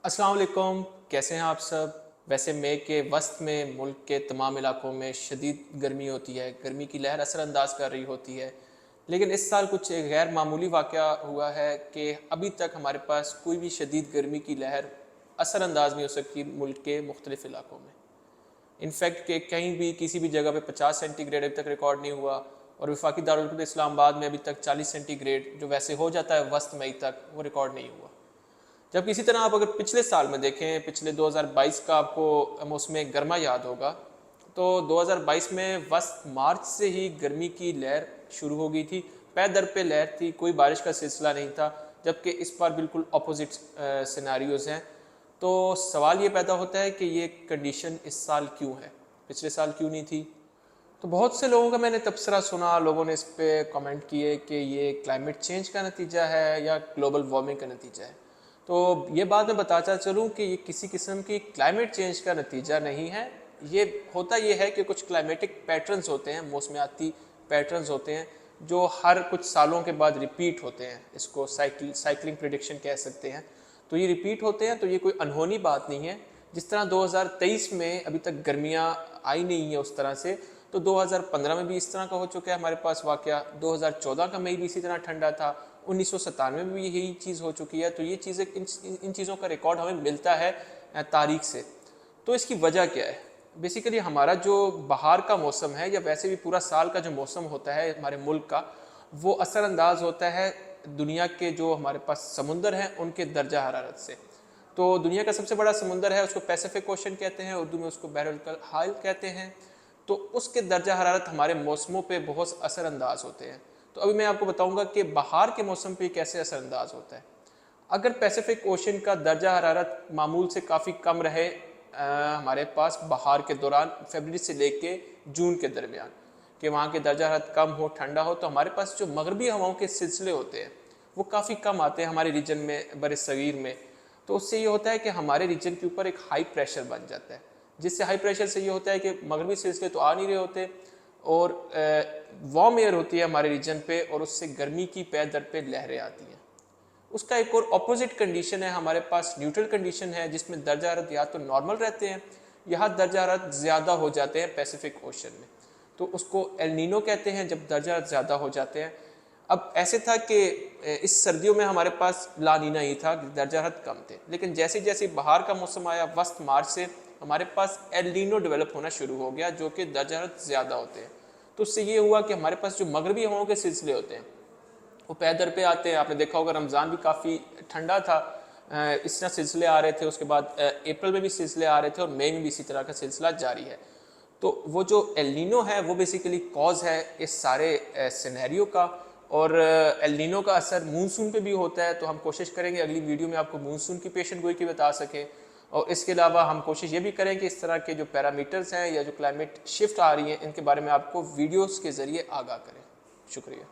अस्सलाम वालेकुम, कैसे हैं आप सब। वैसे मई के वस्त में मुल्क के तमाम इलाकों में शदीद गर्मी होती है, गर्मी की लहर असरअंदाज कर रही होती है। लेकिन इस साल कुछ एक गैर मामूली वाक़या हुआ है कि अभी तक हमारे पास कोई भी शदीद गर्मी की लहर असरअंदाज नहीं हो सकी मुल्क के मुख्तलिफ़ इलाकों में। इनफैक्ट कि कहीं भी किसी भी जगह पे 50 सेंटीग्रेड अभी तक रिकॉर्ड नहीं हुआ, और वफाकी दारुल हुकूमत इस्लामाबाद में अभी तक 40 सेंटीग्रेड जो वैसे हो जाता है वस्त मई तक, वो रिकॉर्ड नहीं हुआ। जब इसी तरह आप अगर पिछले साल में देखें, पिछले 2022 का आपको मौसम गर्मा याद होगा, तो 2022 में वस्त मार्च से ही गर्मी की लहर शुरू हो गई थी। पै दर पे लहर थी, कोई बारिश का सिलसिला नहीं था। जबकि इस बार बिल्कुल अपोजिट सिनेरियोज हैं। तो सवाल ये पैदा होता है कि ये कंडीशन इस साल क्यों है, पिछले साल क्यों नहीं थी। तो बहुत से लोगों का मैंने तबसरा सुना, लोगों ने इस पर कमेंट किए कि ये क्लाइमेट चेंज का नतीजा है या ग्लोबल वार्मिंग का नतीजा है। तो ये बात मैं बताता चलूँ कि ये किसी किस्म की क्लाइमेट चेंज का नतीजा नहीं है। ये होता ये है कि कुछ क्लाइमेटिक पैटर्न्स होते हैं, मौसमियाती पैटर्न्स होते हैं जो हर कुछ सालों के बाद रिपीट होते हैं। इसको साइक्लिंग प्रिडिक्शन कह सकते हैं। तो ये रिपीट होते हैं, तो ये कोई अनहोनी बात नहीं है। जिस तरह 2023 में अभी तक गर्मियाँ आई नहीं है उस तरह से, तो 2015 में भी इस तरह का हो चुका है हमारे पास वाक़या। 2014 का मई भी इसी तरह ठंडा था। 1997 में भी यही चीज़ हो चुकी है। तो ये चीज़ें इन चीज़ों का रिकॉर्ड हमें मिलता है तारीख से। तो इसकी वजह क्या है? बेसिकली हमारा जो बाहर का मौसम है, या वैसे भी पूरा साल का जो मौसम होता है हमारे मुल्क का, वो असरअंदाज होता है दुनिया के जो हमारे पास समुंदर हैं उनके दर्जा हरारत से। तो दुनिया का सबसे बड़ा समुंदर है, उसको पैसिफिक ओशन कहते हैं, उर्दू में उसको बहरुल हाल कहते हैं। तो उसके दर्जा हरारत हमारे मौसमों पे बहुत असरअंदाज होते हैं। तो अभी मैं आपको बताऊंगा कि बाहर के मौसम पे कैसे असरअंदाज होता है। अगर पैसिफिक ओशन का दर्जा हरारत मामूल से काफ़ी कम रहे हमारे पास बाहर के दौरान, फरवरी से लेके जून के दरमियान, कि वहाँ के दर्जा हरारत कम हो, ठंडा हो, तो हमारे पास जो मगरबी हवाओं के सिलसिले होते हैं वो काफ़ी कम आते हैं हमारे रीजन में, बर सगीर में। तो उससे ये होता है कि हमारे रीजन के ऊपर एक हाई प्रेशर बन जाता है, जिससे हाई प्रेशर से ये होता है कि मगरबी सिलसिले तो आ नहीं रहे होते, और वार्म एयर होती है हमारे रीजन पे, और उससे गर्मी की पै दर पे लहरें आती हैं। उसका एक और अपोजिट कंडीशन है हमारे पास, न्यूट्रल कंडीशन है, जिसमें दर्जा हरारत या तो नॉर्मल रहते हैं, यहाँ दर्जा हरारत ज़्यादा हो जाते हैं पैसिफिक ओशन में। तो उसको एल नीनो कहते हैं, जब दर्जा ज़्यादा हो जाते हैं। अब ऐसे था कि इस सर्दियों में हमारे पास ला नीना ही था, दर्जा हरारत कम थे। लेकिन जैसे जैसे बाहर का मौसम आया, वस्त मार्च से हमारे पास एल नीनो डेवलप होना शुरू हो गया, जो कि दर्जा हरारत ज़्यादा होते हैं। तो उससे ये हुआ कि हमारे पास जो मगरबी हवाओं के सिलसिले होते हैं वो पैदर पे आते हैं। आपने देखा होगा रमज़ान भी काफ़ी ठंडा था, इस तरह सिलसिले आ रहे थे। उसके बाद अप्रैल में भी सिलसिले आ रहे थे, और मई में भी इसी तरह का सिलसिला जारी है। तो वो जो एल नीनो है वो बेसिकली कॉज है इस सारे सिनेरियो का। और एल नीनो का असर मानसून पे भी होता है। तो हम कोशिश करेंगे अगली वीडियो में आपको मानसून की पेशन गोई की बता सकें। और इसके अलावा हम कोशिश ये भी करें कि इस तरह के जो पैरामीटर्स हैं या जो क्लाइमेट शिफ्ट आ रही हैं, इनके बारे में आपको वीडियोज़ के ज़रिए आगाह करें। शुक्रिया।